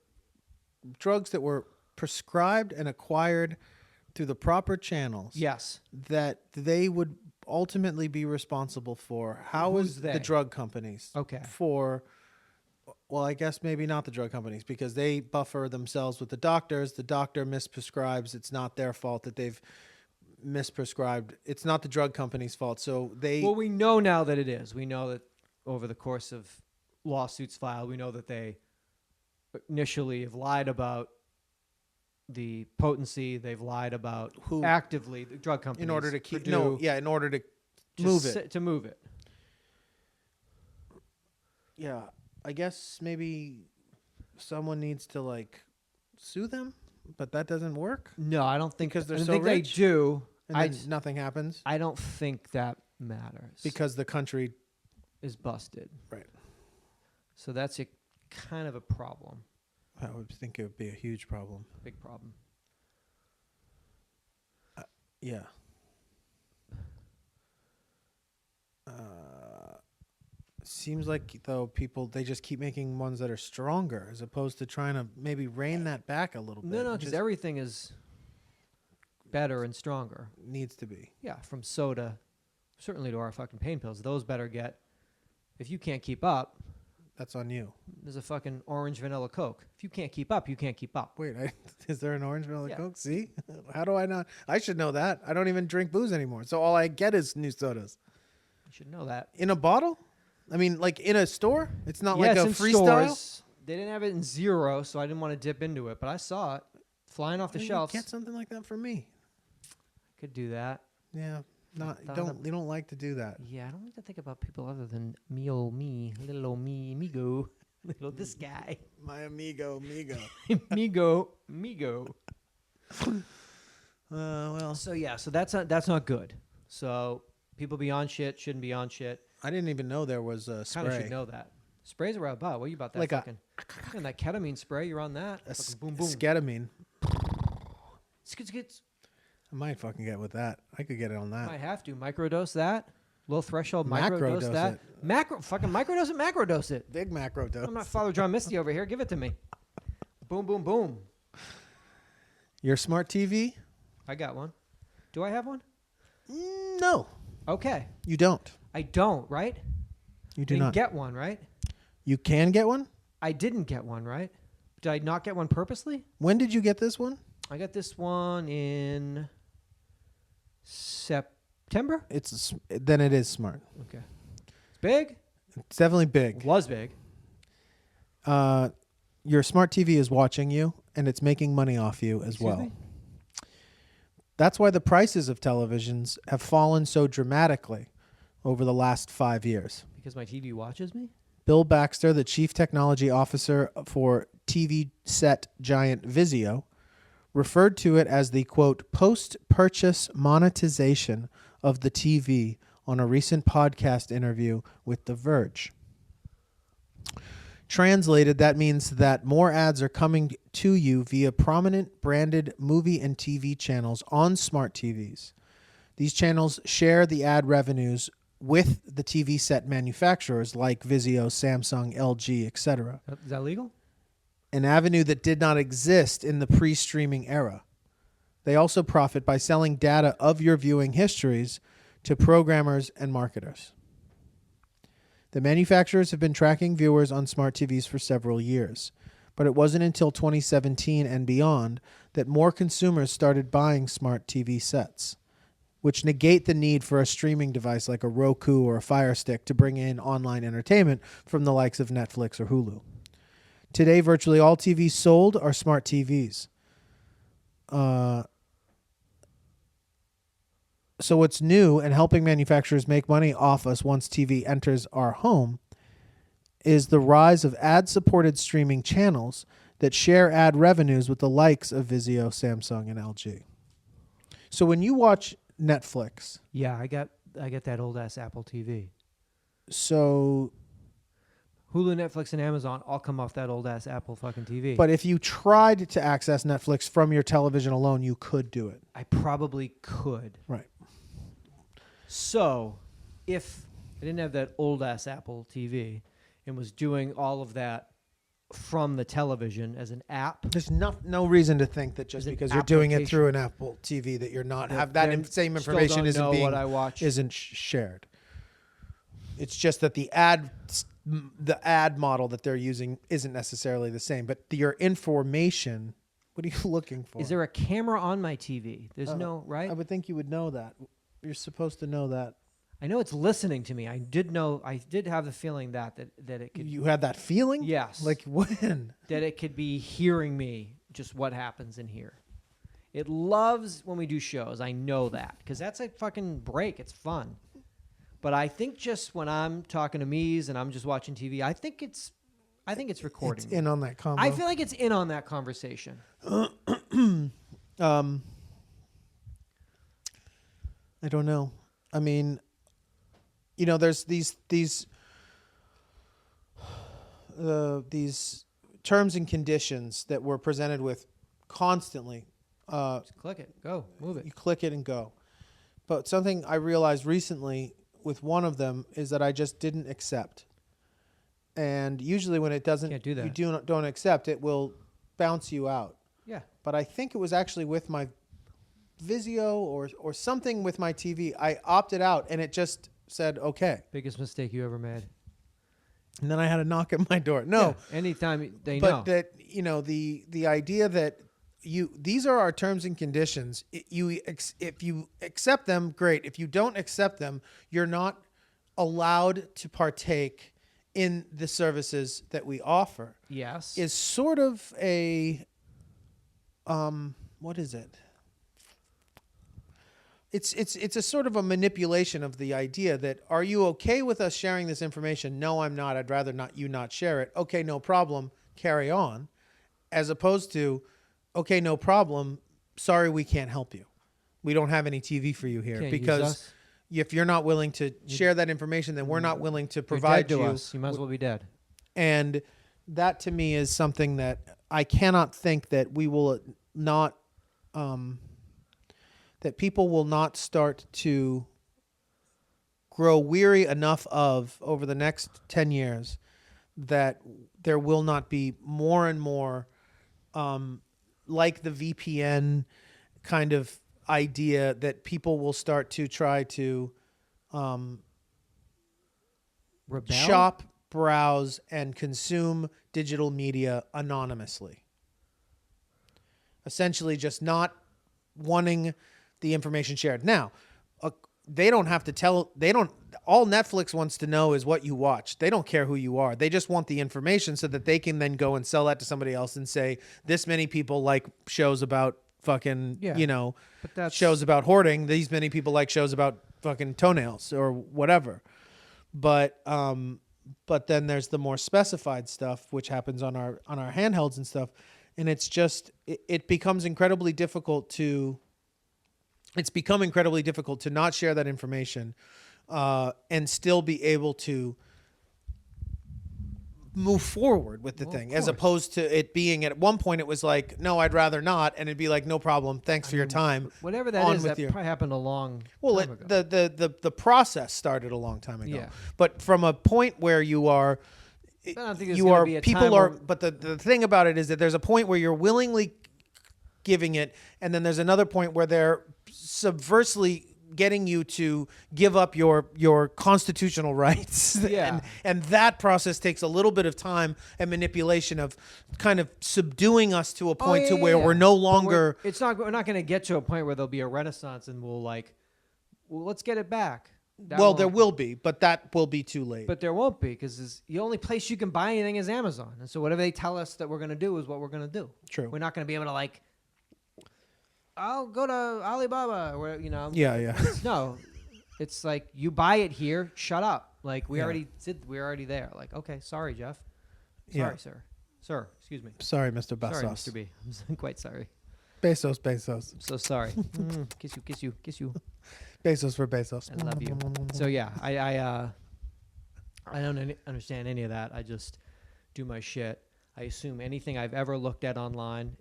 drugs that were prescribed and acquired through the proper channels. Yes. That they would ultimately be responsible for. How is the drug companies? Okay. Well, I guess maybe not the drug companies because they buffer themselves with the doctors. The doctor misprescribes. It's not their fault that they've misprescribed. It's not the drug company's fault. So they... Well, we know now that it is. We know that over the course of lawsuits filed, we know that they initially have lied about the potency. They've lied about who actively, the drug companies. In order to keep... in order to move it. To move it. Yeah. I guess maybe someone needs to like sue them, but that doesn't work. No, I don't think because they're I so think rich. They do. And nothing happens. I don't think that matters because the country is busted. Right. So that's a kind of a problem. I would think it would be a huge problem. Big problem. Yeah. Seems like though they just keep making ones that are stronger as opposed to trying to maybe rein that back a little bit. No, because everything is better and stronger. Needs to be. Yeah, from soda, certainly to our fucking pain pills. Those better get. If you can't keep up, that's on you. There's a fucking orange vanilla Coke. If you can't keep up, you can't keep up. Wait, is there an orange vanilla Coke? See? How do I not? I should know that. I don't even drink booze anymore. So all I get is new sodas. You should know that. In a bottle? I mean, like in a store? It's not like a freestyle? Stores. They didn't have it in zero, so I didn't want to dip into it. But I saw it flying off the shelves. Get something like that for me. I could do that. Yeah. You don't like to do that. Yeah, I don't like to think about people other than me, little old me, amigo, little this guy. My amigo. Migo. Well. So that's not good. So people be on shit, shouldn't be on shit. I didn't even know there was a spray. Kind of should know that. Sprays are about. What are you about that like fucking? And that ketamine spray, you're on that. Boom, boom. Sketamine. Skits. I might fucking get with that. I could get it on that. Might have to microdose that. Low threshold microdose that. Macrodose it. Big macro dose. I'm not Father John Misty over here. Give it to me. Boom, boom, boom. Your smart TV? I got one. Do I have one? No. Okay. You don't. I don't, right? You do not. Get one, right? You can get one? I didn't get one, right? Did I not get one purposely? When did you get this one? I got this one in September. Then it is smart. Okay. It's big? It's definitely big. It was big. Your smart TV is watching you, and it's making money off you as well. Me? That's why the prices of televisions have fallen so dramatically over the last 5 years. Because my TV watches me? Bill Baxter, the chief technology officer for TV set giant Vizio, referred to it as the, quote, post-purchase monetization of the TV on a recent podcast interview with The Verge. Translated, that means that more ads are coming to you via prominent branded movie and TV channels on smart TVs. These channels share the ad revenues with the TV set manufacturers like Vizio, Samsung, LG, etc. Is that legal? An avenue that did not exist in the pre-streaming era. They also profit by selling data of your viewing histories to programmers and marketers. The manufacturers have been tracking viewers on smart TVs for several years, but it wasn't until 2017 and beyond that more consumers started buying smart TV sets, which negate the need for a streaming device like a Roku or a Fire Stick to bring in online entertainment from the likes of Netflix or Hulu. Today, virtually all TVs sold are smart TVs. So what's new and helping manufacturers make money off us once TV enters our home is the rise of ad-supported streaming channels that share ad revenues with the likes of Vizio, Samsung, and LG. So when you watch Netflix... Yeah, I get that old-ass Apple TV. So... Hulu, Netflix, and Amazon all come off that old-ass Apple fucking TV. But if you tried to access Netflix from your television alone, you could do it. I probably could. Right. So, if I didn't have that old-ass Apple TV and was doing all of that from the television as an app... There's no reason to think that just because you're doing it through an Apple TV that you're not... have that same information isn't shared. It's just that the ad model that they're using isn't necessarily the same, but your information, what are you looking for? Is there a camera on my TV? There's no, right? I would think you would know that. You're supposed to know that. I know it's listening to me. I did have the feeling that it could... You had that feeling? Yes. Like when? That it could be hearing me, just what happens in here. It loves when we do shows. I know that, because that's a fucking break. It's fun. But I think just when I'm talking to Mies and I'm just watching TV, I think it's recording. It's in on that convo. I feel like it's in on that conversation. I don't know. I mean, there's these terms and conditions that we're presented with constantly. Just click it, go, move it. You click it and go. But something I realized recently with one of them is that I just didn't accept. And usually when it doesn't, can't do that. You don't accept, it will bounce you out. Yeah. But I think it was actually with my Vizio or something with my TV. I opted out and it just said, okay. Biggest mistake you ever made. And then I had a knock at my door. No. Yeah, anytime they know. But that, the idea that these are our terms and conditions. If you accept them, great. If you don't accept them, you're not allowed to partake in the services that we offer. Yes. Is sort of a, what is it? It's a sort of a manipulation of the idea that, are you okay with us sharing this information? No, I'm not. I'd rather you not share it. Okay, no problem. Carry on. As opposed to, okay, no problem. Sorry, we can't help you. We don't have any TV for you here. Because if you're not willing to share that information, then we're not willing to provide you. Us. You might as well be dead. And that to me is something that I cannot think that we will not, that people will not start to grow weary enough of over the next 10 years, that there will not be more and more like the VPN kind of idea that people will start to try to shop, browse, and consume digital media anonymously. Essentially just not wanting the information shared. Now, they don't have to tell, all Netflix wants to know is what you watch. They don't care who you are. They just want the information so that they can then go and sell that to somebody else and say, this many people like shows about fucking, shows about hoarding. These many people like shows about fucking toenails or whatever. But then there's the more specified stuff, which happens on our handhelds and stuff. and it becomes incredibly difficult to. It's become incredibly difficult to not share that information, and still be able to move forward with the thing, as opposed to it being at one point it was like, no, I'd rather not, and it'd be like, no problem, thanks for your time. Whatever that is, that probably happened a long time ago. The process started a long time ago. Yeah. But from a point where you are, I don't think there's gonna be a people time are. where, But the thing about it is that there's a point where you're willingly giving it, and then there's another point where they're subversely getting you to give up your constitutional rights. Yeah. and that process takes a little bit of time and manipulation of kind of subduing us to a point to where we're no longer. We're not going to get to a point where there'll be a renaissance and we'll let's get it back. There will be, but that will be too late. But there won't be, because the only place you can buy anything is Amazon. And so whatever they tell us that we're going to do is what we're going to do. True. We're not going to be able to I'll go to Alibaba, where Yeah. No, it's like, you buy it here. Shut up. Like, we're already there. Like, okay, sorry, Jeff. Sorry, sir. Excuse me. Sorry, Mr. Bezos. Sorry, Mr. B. I'm quite sorry. Bezos. I'm so sorry. Kiss you. Bezos for Bezos. I love you. So yeah, I don't understand any of that. I just do my shit. I assume anything I've ever looked at online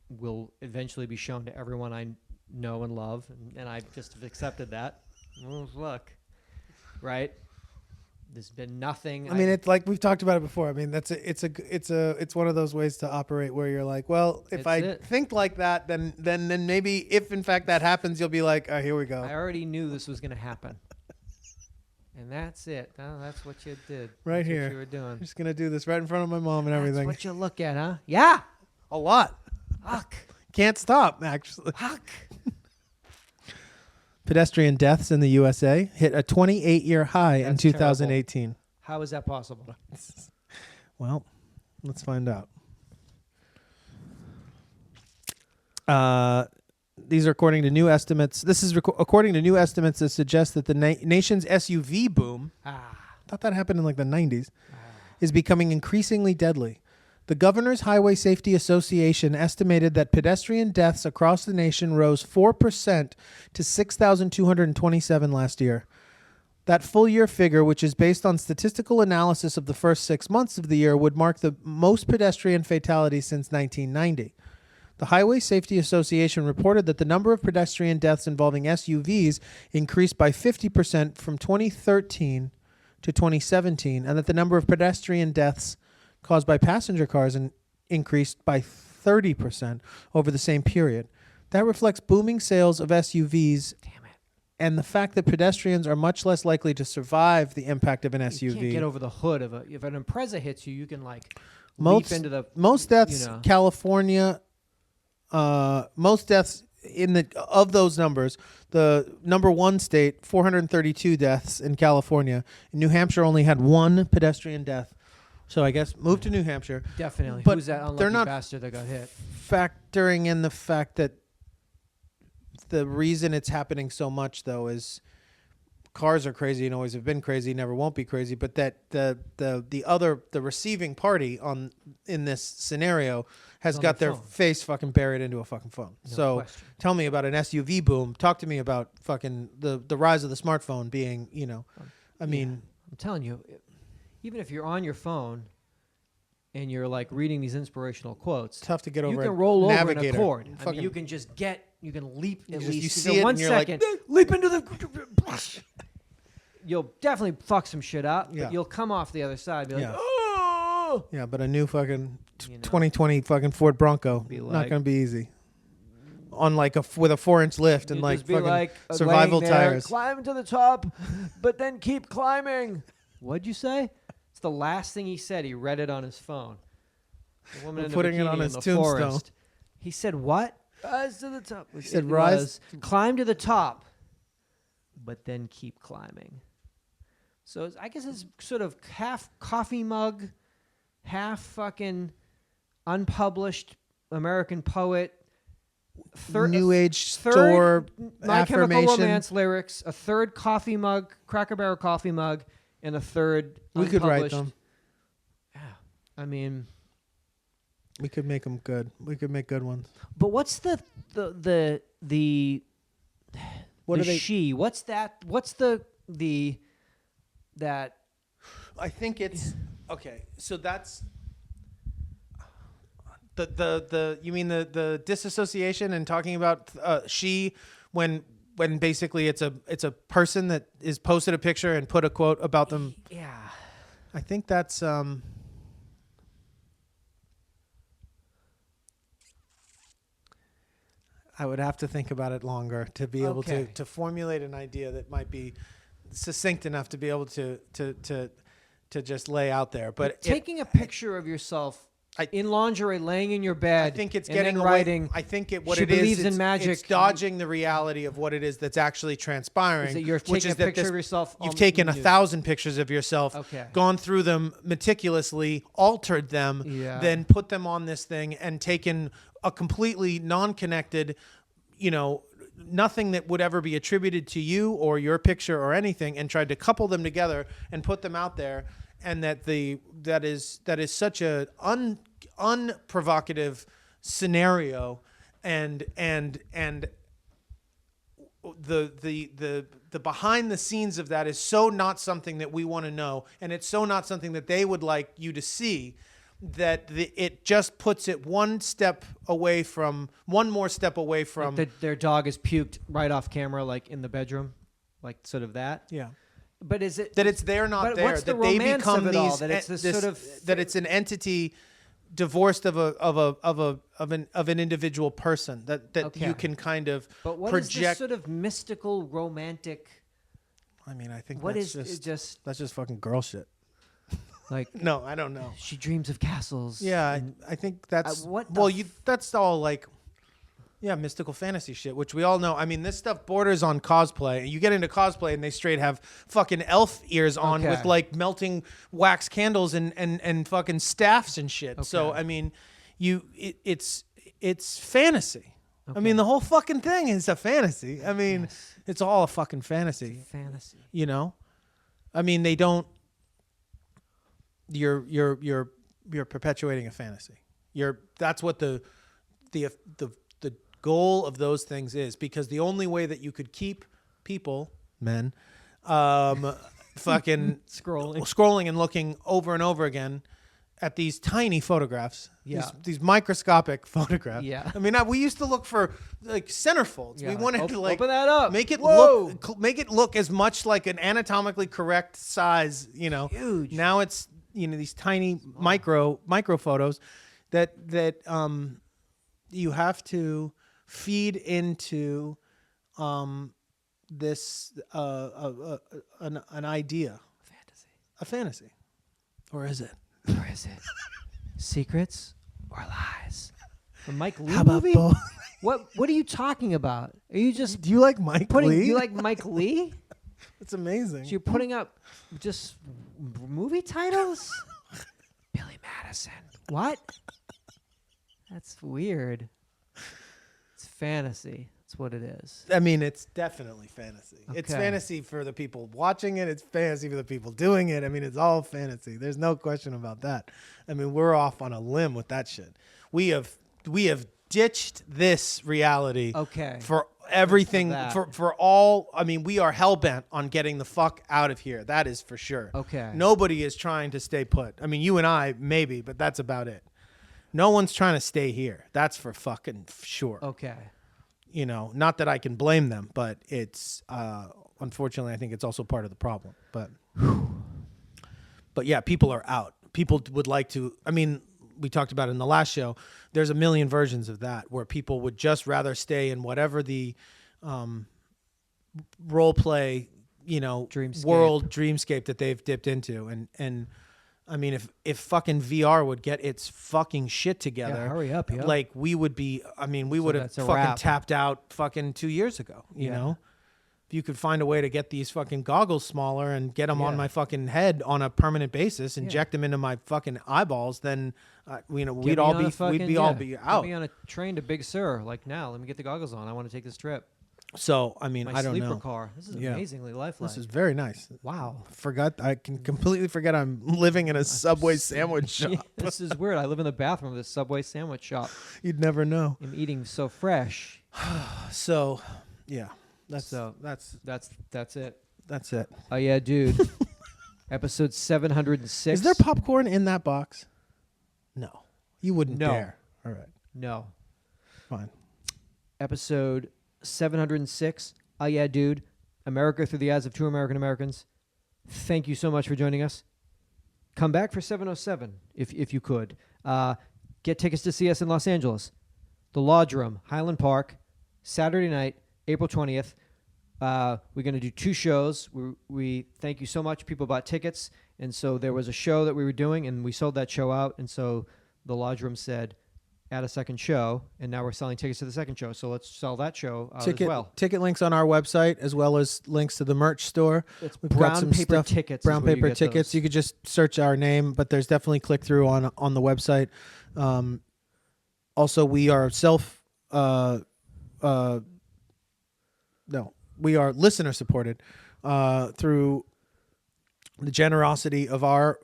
will eventually be shown to everyone I know and love, and I just have accepted that. Well, look, right? There's been nothing. I mean, it's like we've talked about it before. I mean, it's one of those ways to operate where you're like, well, if I think like that, then maybe if in fact that happens, you'll be like, oh, here we go. I already knew this was going to happen. And that's it. Oh, that's what you did. Right that's here. What you were doing. I'm just going to do this right in front of my mom and everything. That's what you look at, huh? Yeah. A lot. Fuck. Can't stop, actually. Fuck. Pedestrian deaths in the USA hit a 28-year high in 2018. Terrible. How is that possible? Well, let's find out. These are according to new estimates. This is according to new estimates that suggest that the nation's SUV boom, I thought that happened in like the 90s, is becoming increasingly deadly. The Governor's Highway Safety Association estimated that pedestrian deaths across the nation rose 4% to 6,227 last year. That full-year figure, which is based on statistical analysis of the first 6 months of the year, would mark the most pedestrian fatalities since 1990. The Highway Safety Association reported that the number of pedestrian deaths involving SUVs increased by 50% from 2013 to 2017, and that the number of pedestrian deaths caused by passenger cars increased by 30% over the same period. That reflects booming sales of SUVs and the fact that pedestrians are much less likely to survive the impact of an SUV. You can't get over the hood of if an Impreza hits you, you can leap into the... Most deaths, California, most deaths of those numbers, the number one state, 432 deaths in California. New Hampshire only had one pedestrian death. So I guess move to New Hampshire. Definitely. But who's that unlucky they're not bastard that got hit? Factoring in the fact that the reason it's happening so much, though, is cars are crazy and always have been crazy, never won't be crazy. But that the receiving party in this scenario has got their face fucking buried into a fucking phone. So tell me about an SUV boom. Talk to me about fucking the rise of the smartphone being, I mean, I'm telling you. Even if you're on your phone and you're reading these inspirational quotes, tough to get over. You can roll over in a Navigator. chord. I mean, you can leap at least. You see it 1 and you're second. Leap into the. You'll definitely fuck some shit up, but you'll come off the other side. And be like, oh. Yeah, but a new fucking 2020 fucking Ford Bronco, not gonna be easy. On with a 4-inch lift and fucking survival tires. Climb to the top, but then keep climbing. What'd you say? It's the last thing he said. He read it on his phone. The woman in the putting it on his tombstone. Forest. He said, what? Rise to the top. He said, rise. Climb to the top, but then keep climbing. So I guess it's sort of half coffee mug, half fucking unpublished American poet. New Age store My affirmation. Chemical Romance lyrics, a third coffee mug, Cracker Barrel coffee mug, and a third we could write them. Yeah. I mean, We could make them good. We could make good ones. But what's the what the are they? she? What's that? What's the that? I think it's okay. So that's the you mean the disassociation and talking about she when basically it's a person that is posted a picture and put a quote about them. Yeah. I think that's I would have to think about it longer to be able to formulate an idea that might be succinct enough to be able to just lay out there. But taking a picture of yourself in lingerie, laying in your bed, I think it's and getting then away, writing. I think she believes in magic. It's dodging the reality of what it is that's actually transpiring. Is that you're taking a picture of yourself. You've taken 1,000 pictures of yourself, gone through them meticulously, altered them, then put them on this thing, and taken a completely non-connected, nothing that would ever be attributed to you or your picture or anything, and tried to couple them together and put them out there. And that is such a unprovocative scenario, and the behind the scenes of that is so not something that we want to know, and it's so not something that they would like you to see, that it just puts it one more step away from like their dog is puked right off camera, like in the bedroom, like sort of that. Yeah. But is it that it's there, not there? That they become these. That it's that it's an entity divorced of an individual person. That you can kind of but what project. Is this sort of mystical, romantic? I mean, I think what that's is just that's just fucking girl shit. Like no, I don't know. She dreams of castles. Yeah, I think that's that's all like. Yeah, mystical fantasy shit, which we all know. I mean, this stuff borders on cosplay. You get into cosplay and they straight have fucking elf ears on with like melting wax candles and fucking staffs and shit. Okay. So I mean, it's fantasy. Okay. I mean, the whole fucking thing is a fantasy. I mean, it's all a fucking fantasy. It's a fantasy. I mean, they don't. You're perpetuating a fantasy. That's what the goal of those things is, because the only way that you could keep men fucking scrolling and looking over and over again at these tiny photographs, these microscopic photographs. Yeah. I mean, we used to look for like centerfolds. Yeah. We wanted to like open that up, make it look as much like an anatomically correct size. Huge. Now it's these tiny micro photos that you have to feed into this an idea, a fantasy, or is it secrets or lies? A Mike Lee How about movie? Both? What are you talking about? Are you just do you like Mike Lee? Do you like Mike Lee? It's amazing. So you're putting up just movie titles? Billy Madison. What? That's weird. It's fantasy. That's what it is. I mean, it's definitely fantasy. Okay. It's fantasy for the people watching it. It's fantasy for the people doing it. I mean, it's all fantasy. There's no question about that. I mean, we're off on a limb with that shit. We have ditched this reality for everything, for all. I mean, we are hell-bent on getting the fuck out of here. That is for sure. Okay. Nobody is trying to stay put. I mean, you and I, maybe, but that's about it. No one's trying to stay here. That's for fucking sure. Okay. Not that I can blame them, but it's unfortunately, I think it's also part of the problem. But yeah, people are out. People would like to. I mean, we talked about it in the last show. There's a million versions of that where people would just rather stay in whatever the role play, dreamscape that they've dipped into, and. I mean, if fucking VR would get its fucking shit together, hurry up, like we would be. I mean, we would have fucking tapped out fucking 2 years ago. You know, if you could find a way to get these fucking goggles smaller and get them on my fucking head on a permanent basis, inject them into my fucking eyeballs, then we'd all be out. Get me on a train to Big Sur, like now. Let me get the goggles on. I want to take this trip. So, I mean, My I don't sleeper know. car. This is amazingly lifelike. This is very nice. Wow. I can completely forget I'm living in a Subway sandwich shop. This is weird. I live in the bathroom of this Subway sandwich shop. You'd never know. I'm eating so fresh. So, yeah. That's it. That's it. Oh yeah, dude. Episode 706. Is there popcorn in that box? No. You wouldn't dare. All right. No. Fine. Episode 706. Oh yeah, dude. America through the eyes of two American Americans. Thank you so much for joining us. Come back for 707 if you could. Get tickets to see us in Los Angeles. The Lodge Room, Highland Park, Saturday night, April 20th. We're going to do 2 shows. We thank you so much. People bought tickets. And so there was a show that we were doing, and we sold that show out. And so the Lodge Room said, add a second show, and now we're selling tickets to the second show. So let's sell that show out as well. Ticket links on our website, as well as links to the merch store. It's brown paper tickets. Brown paper tickets. You could just search our name, but there's definitely click through on the website. Also, we are we are listener supported through the generosity of our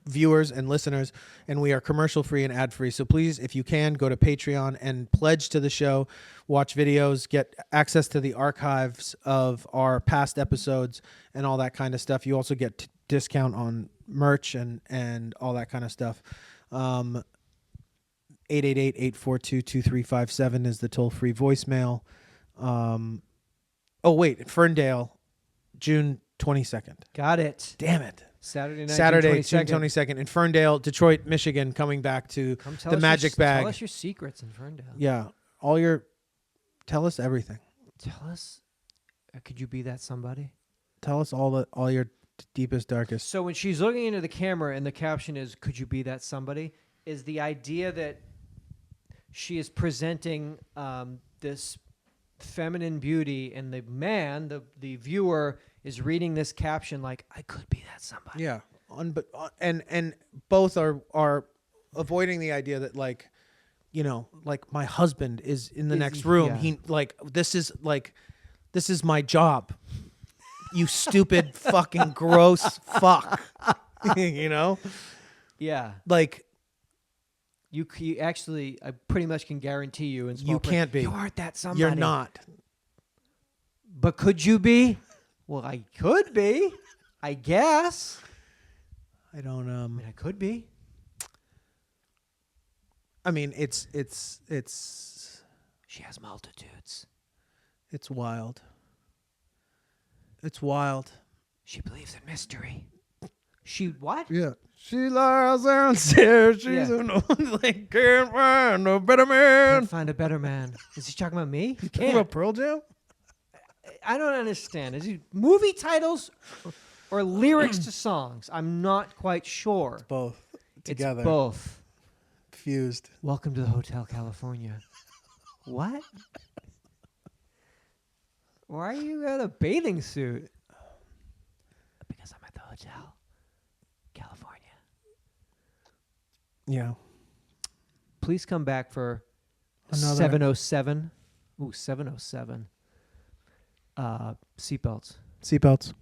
viewers and listeners, and we are commercial free and ad free. So please, if you can, go to Patreon and pledge to the show, watch videos, get access to the archives of our past episodes and all that kind of stuff. You also get discount on merch and all that kind of stuff. 888-842-2357 is the toll-free voicemail. Ferndale, June 22nd. Got it. Damn it. Saturday, June 22nd in Ferndale, Detroit, Michigan, coming back to the Magic Bag. Tell us your secrets in Ferndale. Yeah. Tell us everything. Tell us, could you be that somebody? Tell us all your deepest, darkest. So when she's looking into the camera and the caption is, could you be that somebody, is the idea that she is presenting this feminine beauty, and the man, the viewer, is reading this caption like, I could be that somebody. Yeah. And both are avoiding the idea that, like, you know, like, my husband is in the next room. Yeah. He, like, this is my job. You stupid fucking gross fuck. You know? Yeah. Like, you actually, I pretty much can guarantee you. You can't be. You aren't that somebody. You're not. But could you be? Well, I could be, I guess. I don't. I mean, I could be. I mean, it's. She has multitudes. It's wild. It's wild. She believes in mystery. She what? Yeah. She lies downstairs. She's an old lady. Can't find a better man. Can't find a better man. Is he talking about me? You can't. About Pearl Jam? I don't understand. Is it movie titles or lyrics to songs? I'm not quite sure. It's both together. It's both. Fused. Welcome to the Hotel California. What? Why are you in a bathing suit? Because I'm at the Hotel California. Yeah. Please come back for 707. Ooh, 707. Seatbelts. Seatbelts.